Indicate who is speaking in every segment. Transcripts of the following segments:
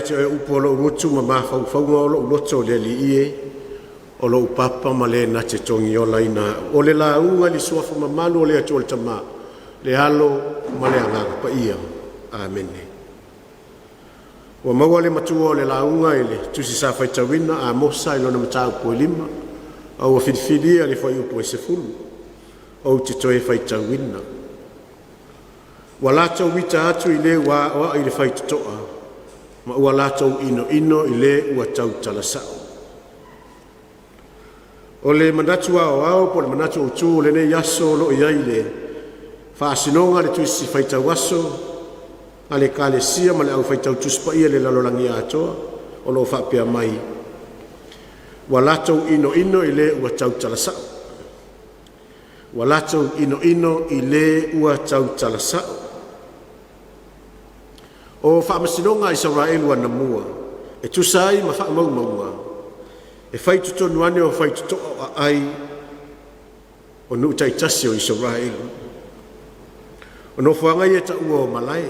Speaker 1: te upo lo ngutu ma mafaufaunga o lo uloto le li ie o lo upapa ma le na te tongi o laina o le launga li suafa ma malu o le atu o le tama le alo ma le anganga pa ia. Amene. Wa maua le matua o le launga ele tusi sa faitawina a mosa ilo na matau po lima au a whidiwhidia le whai upo e se fulu au te toe faitawina. Wa lātou wita atu i le wa i le faitatoa ma ua lātou ino i le ua tau talasao. O le manatu ao po le manatu utu le ne yaso lo i aile whaasinonga le tuisi faitawaso a le kalesia ma le au faitau tuspa ia le lalolangi atoa o lo whapea mai. Wa lātou ino i le ua tau talasao. Wa lātou ino i le ua tau talasao. O whaamasinonga Israel wana mua e tusai ma whaamaunga e whaitutonu ane o whaitutoa ai o nuutai tasi o Israel. O no whangai e ta ua o malai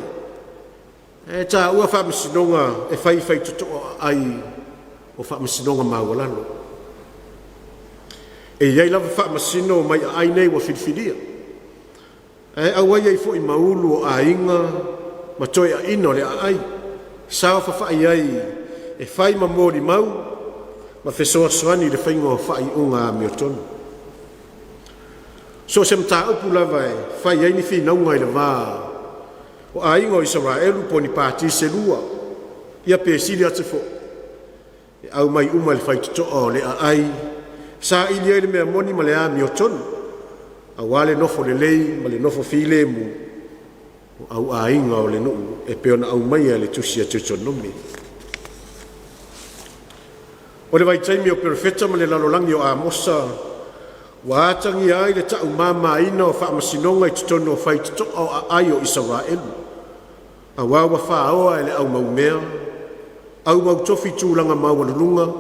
Speaker 1: e ta ua whaamasinonga e whaitutoa ai o whaamasinonga mawalano e iei lava whaamasino mai ai nei wa whidiwhidia e awai ei fo i maulu o a inga ma toi a ino le ai sao whawhai ai e whai ma mōri mau ma whesoa soani le whaingo whai unga mi o tonu. So se mta upu lava e whai ai ni whinaunga i le wā o a ingo Israelu po ni pāti se lua ia pēsiri atu fo e au mai uma le whaitutoa le ai sa ili ai le mea moni ma le a mi o tonu a wale nofo le lei ma le nofo while mu au ainga o le nuu e peona au mai le tusi a tutonomi. O le vaitaimi o perfeta ma le lalolangi o Amosa wa atangi ai le tau mama ina o whaamasinonga i tutono o whaitutoa o ai o Israelu. A wawa whaoa e le au maumea, au mau tofi tūlanga mawalunga,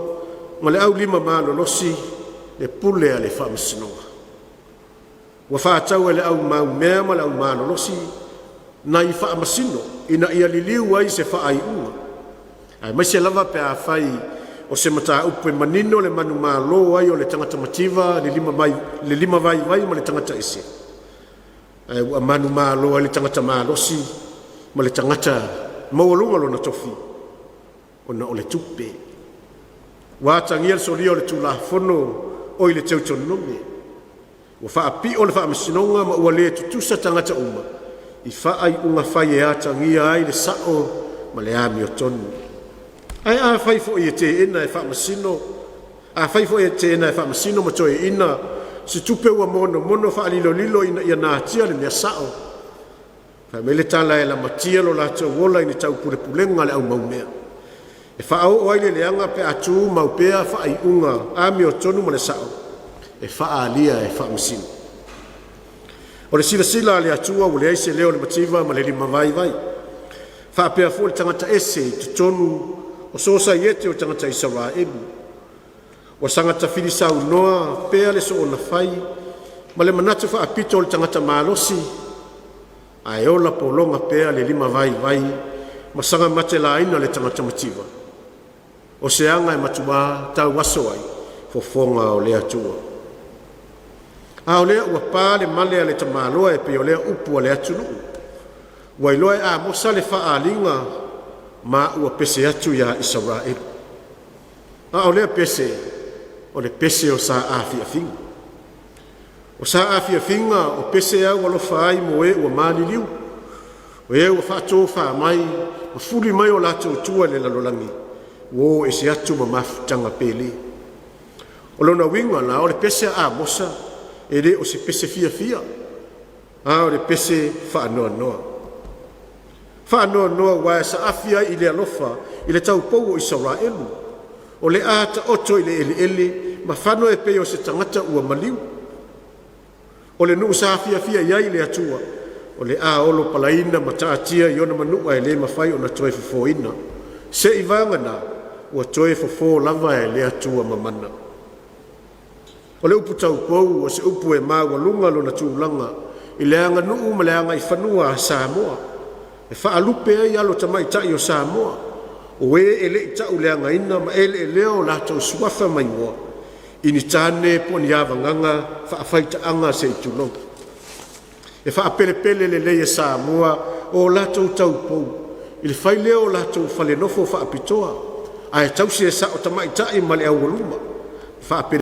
Speaker 1: ma le au lima malolosi le pule a le whaamasinonga. Wa whaatau e le au maumea ma le au malolosi na i whaamasino ina ia liliu ai se whaai unga. Ai mai se lava pe a whai o se mata upe manino le manu malo ai o le tangata mativa le lima vai ma le tangata ese. Ai ua manu malo ai le tangata malosi ma le tangata mawalunga lo na tofi o na o le tupe. Wa tangia le solio le tula fono o i le teutonome. Ua whaapi o le whaamasinonga ma ua le tutusa tangata uma. I whaai unga whai e atangia ai le sao ma le ami o tonu. Ai a whai fo i te ina e whaamasino, a whai fo i te ina e whaamasino ma toi ina, si tupe ua mono whaalilo lilo ina ia nātia le mea sao. Whai mele tala e la matia lo la te wola ina tau pure pulenga le au maumea. E whaao oai le leanga pe atu maupea whaai unga ami o tonu ma le sao. E whaalia e whaamasino. O le sila le atua o le aise leo le mativa ma le lima vai. Whaapea fo le tangata ese i tutonu o sosa iete o tangata Israelu. O sangata filisau noa pea le so o na whai ma le manatu whaapito o le tangata malosi. Ai ola polonga pea le lima vai ma sanga mate la ina le tangata mativa. O se anga e matua tau waso ai fofonga o le atua. A o lea ua pā le male a le tamaloa e pe o lea upu a le atunu. Wai loa e Amosa le whaalinga ma ua pese atu ia Israel. A o lea pese, o le pese o sa awhia finga. O sa awhia finga o pese au alofa ai mo e ua maliliu. O e ua whaato wha mai, ma fuli mai o lato tua le lalolangi. Wo e se atu ma mafutanga pele. O lona winga la o le pese a Amosa e le o se pese fia. A o le pese whaanoa noa. Whaanoa noa wae sa afia i le alofa i le tau pou o Israelu. O le ata oto i le ele ma whano e pe o se tangata ua maliu. O le nuu sa fia iai le atua. O le a olo palaina ma taatia i ona manua e le mawhai o na toe fofoina. Se i vangana ua toe fofo lava e le atua mamana. O le upu tau pou o se upu e maua lunga lo na tūlanga i le anga nuu ma le anga i whanua a Samoa. E whaalupe ai alo tamai tai o Samoa o e ele i tau lea ngaina ma ele leo la tau suafa mai ngoa. Ini tane po ni avanganga whaafaitaanga se i tulong. E whaapele le leia Samoa o la tau tau pou. I le whai leo la tau whale nofo whaapitoa. Ai tau si e sa o tamaitai ma le au waluma. Whaapele